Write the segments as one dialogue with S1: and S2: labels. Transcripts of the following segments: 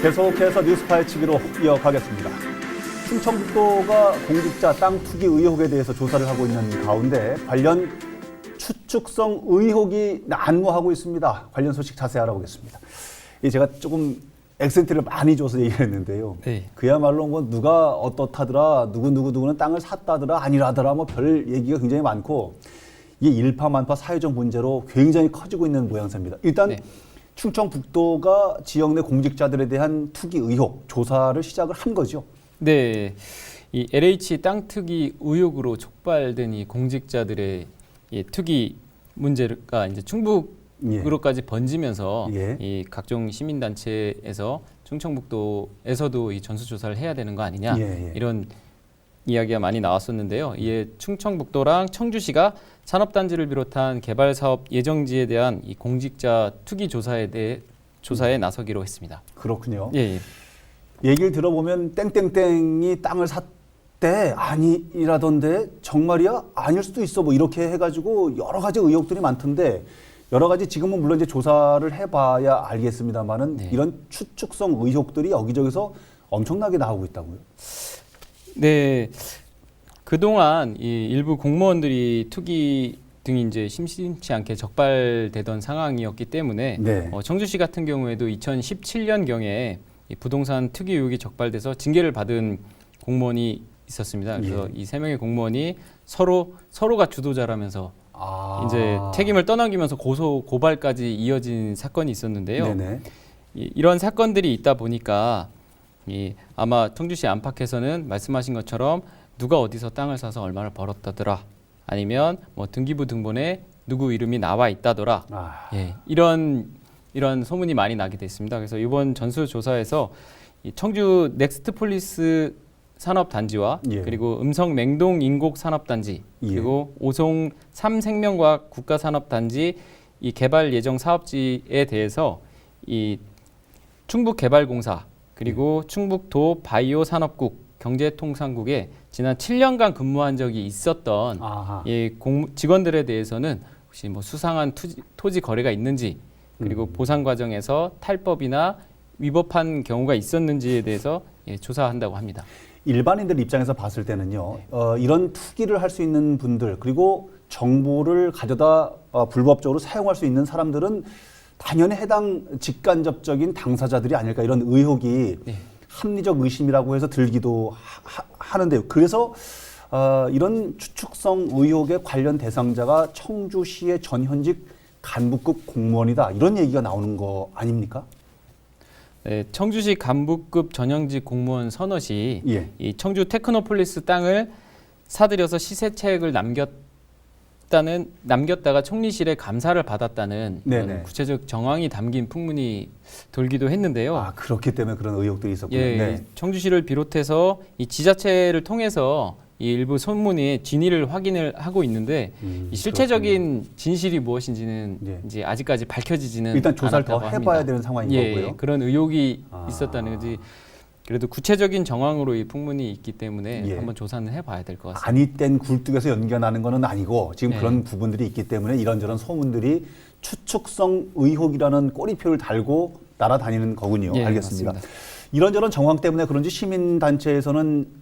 S1: 계속해서 뉴스 파헤치기로 이어가겠습니다. 충청북도가 공직자 땅 투기 의혹에 대해서 조사를 하고 있는 가운데 관련 추측성 의혹이 난무하고 있습니다. 관련 소식 자세히 알아보겠습니다. 제가 조금 액센트를 많이 줘서 얘기했는데요.
S2: 네.
S1: 그야말로 뭐 누가 어떻다더라, 누구는 땅을 샀다더라, 아니라더라, 뭐 별 얘기가 굉장히 많고 이게 일파만파 사회적 문제로 굉장히 커지고 있는 모양새입니다. 일단
S2: 네.
S1: 충청북도가 지역 내 공직자들에 대한 투기 의혹 조사를 시작을 한 거죠.
S2: 네, 이 LH 땅 투기 의혹으로 촉발된 이 공직자들의 이 투기 문제가 이제 충북으로까지 번지면서
S1: 예.
S2: 이 각종 시민단체에서 충청북도에서도 이 전수조사를 해야 되는 거 아니냐
S1: 예.
S2: 이런 이야기가 많이 나왔었는데요. 이에 충청북도랑 청주시가 산업단지를 비롯한 개발사업 예정지에 대한 이 공직자 투기 조사에 나서기로 했습니다.
S1: 그렇군요.
S2: 예.
S1: 얘기를 들어보면 땡땡땡이 땅을 샀대 아니라던데 정말이야? 아닐 수도 있어 뭐 이렇게 해가지고 여러 가지 의혹들이 많던데 여러 가지 지금은 물론 이제 조사를 해봐야 알겠습니다만은
S2: 네.
S1: 이런 추측성 의혹들이 여기저기서 엄청나게 나오고 있다고요.
S2: 네, 그동안 이 일부 공무원들이 투기 등이 이제 심심치 않게 적발되던 상황이었기 때문에
S1: 네.
S2: 청주시 같은 경우에도 2017년경에 이 부동산 투기 의혹이 적발돼서 징계를 받은 공무원이 있었습니다. 그래서 이 세 명의 공무원이 서로가 주도자라면서 이제 책임을 떠넘기면서 고발까지 이어진 사건이 있었는데요.
S1: 네네.
S2: 이런 사건들이 있다 보니까 아마 청주시 안팎에서는 말씀하신 것처럼 누가 어디서 땅을 사서 얼마를 벌었다더라, 아니면 뭐 등기부 등본에 누구 이름이 나와 있다더라, 예, 이런 소문이 많이 나게 됐습니다. 그래서 이번 전수조사에서 이 청주 넥스트폴리스 산업단지와
S1: 예.
S2: 그리고 음성 맹동 인곡 산업단지,
S1: 예.
S2: 그리고 오송 삼생명과학 국가산업단지 이 개발 예정 사업지에 대해서 이 충북개발공사 그리고 충북도 바이오산업국 경제통상국에 지난 7년간 근무한 적이 있었던 직원들에 대해서는 혹시 뭐 수상한 토지 거래가 있는지, 그리고 보상 과정에서 탈법이나 위법한 경우가 있었는지에 대해서 조사한다고 합니다.
S1: 일반인들 입장에서 봤을 때는요, 이런 투기를 할 수 있는 분들, 그리고 정보를 가져다 불법적으로 사용할 수 있는 사람들은 당연히 해당 직간접적인 당사자들이 아닐까, 이런 의혹이 합리적 의심이라고 해서 들기도 하는데요. 그래서 이런 추측성 의혹의 관련 대상자가 청주시의 전현직 간부급 공무원이다, 이런 얘기가 나오는 거 아닙니까?
S2: 네, 청주시 간부급 전형직 공무원 서너시 이 청주 테크노폴리스 땅을 사들여서 시세차익을 남겼다가 총리실에 감사를 받았다는 구체적 정황이 담긴 풍문이 돌기도 했는데요.
S1: 그렇기 때문에 그런 의혹들이 있었군요.
S2: 네. 청주시를 비롯해서 이 지자체를 통해서 이 일부 소문의 진위를 확인을 하고 있는데 이 실체적인 진실이 무엇인지는 이제 아직까지 밝혀지지는
S1: 일단 조사를 더
S2: 않았다고
S1: 해봐야
S2: 합니다.
S1: 되는 상황인 거고요.
S2: 그런 의혹이 있었다는 거지. 그래도 구체적인 정황으로 이 풍문이 있기 때문에 한번 조사는 해봐야 될 것 같습니다.
S1: 아니 땐 굴뚝에서 연기가 나는 건 아니고 지금 그런 부분들이 있기 때문에 이런저런 소문들이 추측성 의혹이라는 꼬리표를 달고 날아다니는 거군요. 알겠습니다.
S2: 맞습니다.
S1: 이런저런 정황 때문에 그런지 시민단체에서는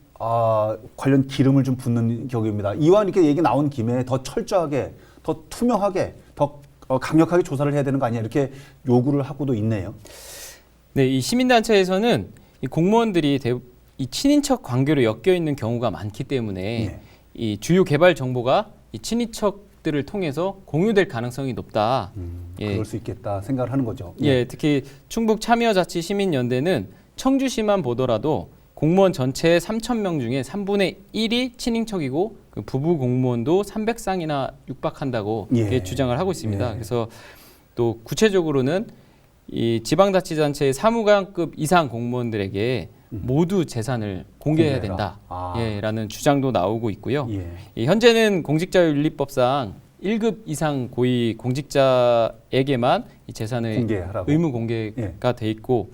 S1: 관련 기름을 좀 붓는 격입니다. 이왕 이렇게 얘기 나온 김에 더 철저하게, 더 투명하게, 더 강력하게 조사를 해야 되는 거 아니냐, 이렇게 요구를 하고도 있네요.
S2: 네, 이 시민단체에서는 이 공무원들이 이 친인척 관계로 엮여 있는 경우가 많기 때문에 이 주요 개발 정보가 이 친인척들을 통해서 공유될 가능성이 높다.
S1: 그럴 수 있겠다 생각을 하는 거죠.
S2: 특히 충북 참여자치시민연대는 청주시만 보더라도 공무원 전체 3,000명 중에 3분의 1이 친인척이고 그 부부 공무원도 300상이나 육박한다고 주장을 하고 있습니다. 그래서 또 구체적으로는 이 지방자치단체의 사무관급 이상 공무원들에게 모두 재산을 공개해야 된다. 라는 주장도 나오고 있고요. 현재는 공직자윤리법상 1급 이상 고위 공직자에게만 이 재산의
S1: 공개하라고.
S2: 의무 공개가 돼 있고,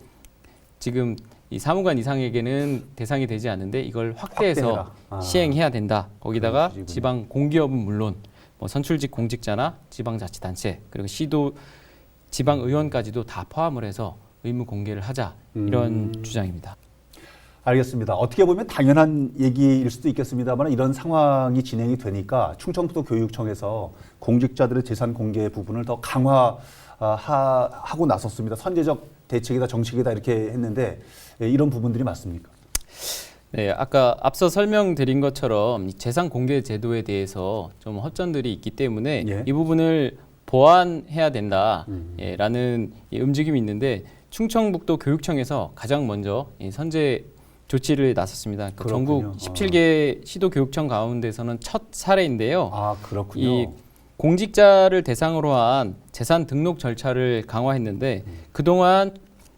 S2: 지금 이 사무관 이상에게는 대상이 되지 않는데 이걸 확대해서 시행해야 된다. 거기다가 지방 공기업은 물론 뭐 선출직 공직자나 지방자치단체 그리고 시도 지방의원까지도 다 포함을 해서 의무 공개를 하자 이런 주장입니다.
S1: 알겠습니다. 어떻게 보면 당연한 얘기일 수도 있겠습니다만 이런 상황이 진행이 되니까 충청북도 교육청에서 공직자들의 재산 공개 부분을 더 강화하고 나섰습니다. 선제적 대책이다, 정책이다 이렇게 했는데 이런 부분들이 맞습니까?
S2: 네, 아까 앞서 설명드린 것처럼 이 재산 공개 제도에 대해서 좀 허점들이 있기 때문에
S1: 예.
S2: 이 부분을 보완해야 된다라는 움직임이 있는데 충청북도 교육청에서 가장 먼저 이 선제 조치를 나섰습니다. 그러니까
S1: 그렇군요.
S2: 전국 17개 시도 교육청 가운데서는 첫 사례인데요.
S1: 아, 그렇군요.
S2: 이 공직자를 대상으로 한 재산 등록 절차를 강화했는데 그동안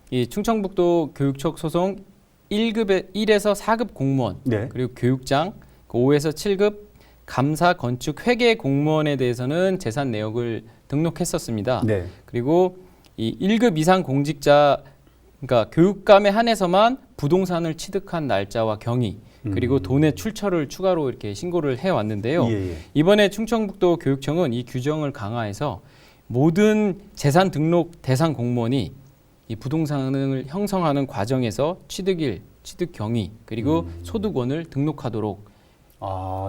S2: 이 충청북도 교육청 소송 1에서 4급 공무원
S1: 네.
S2: 그리고 교육장 5에서 7급 감사 건축 회계 공무원에 대해서는 재산 내역을 등록했었습니다.
S1: 네.
S2: 그리고 이 1급 이상 공직자 그러니까 교육감에 한해서만 부동산을 취득한 날짜와 경위 그리고 돈의 출처를 추가로 이렇게 신고를 해왔는데요.
S1: 예, 예.
S2: 이번에 충청북도 교육청은 이 규정을 강화해서 모든 재산 등록 대상 공무원이 이 부동산을 형성하는 과정에서 취득일, 취득 경위 그리고 소득원을 등록하도록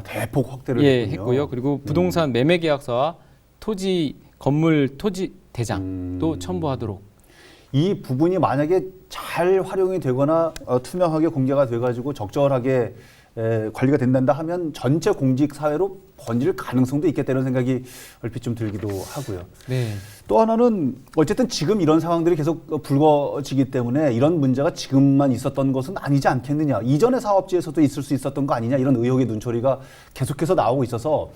S1: 대폭 확대를
S2: 했고요. 그리고 부동산 매매 계약서와 토지 건물 토지 대장도 첨부하도록.
S1: 이 부분이 만약에 잘 활용이 되거나 투명하게 공개가 돼가지고 적절하게 관리가 된다 하면 전체 공직 사회로 번질 가능성도 있겠다는 생각이 얼핏 좀 들기도 하고요.
S2: 네.
S1: 또 하나는 어쨌든 지금 이런 상황들이 계속 불거지기 때문에 이런 문제가 지금만 있었던 것은 아니지 않겠느냐. 이전의 사업지에서도 있을 수 있었던 거 아니냐 이런 의혹의 눈초리가 계속해서 나오고 있어서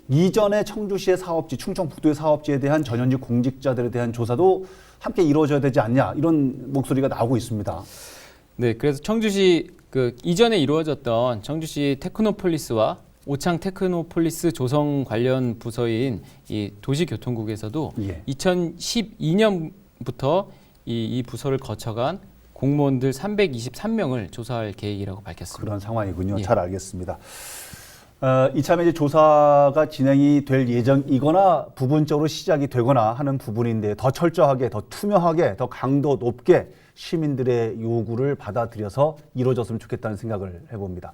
S1: 이전에 청주시의 사업지, 충청북도의 사업지에 대한 전현직 공직자들에 대한 조사도 함께 이루어져야 되지 않냐 이런 목소리가 나오고 있습니다.
S2: 네, 그래서 청주시 그 이전에 이루어졌던 청주시 테크노폴리스와 오창 테크노폴리스 조성 관련 부서인 이 도시교통국에서도
S1: 예.
S2: 2012년부터 이 부서를 거쳐간 공무원들 323명을 조사할 계획이라고 밝혔습니다.
S1: 그런 상황이군요.
S2: 예.
S1: 잘 알겠습니다. 이참에 이제 조사가 진행이 될 예정이거나 부분적으로 시작이 되거나 하는 부분인데 더 철저하게, 더 투명하게, 더 강도 높게 시민들의 요구를 받아들여서 이루어졌으면 좋겠다는 생각을 해봅니다.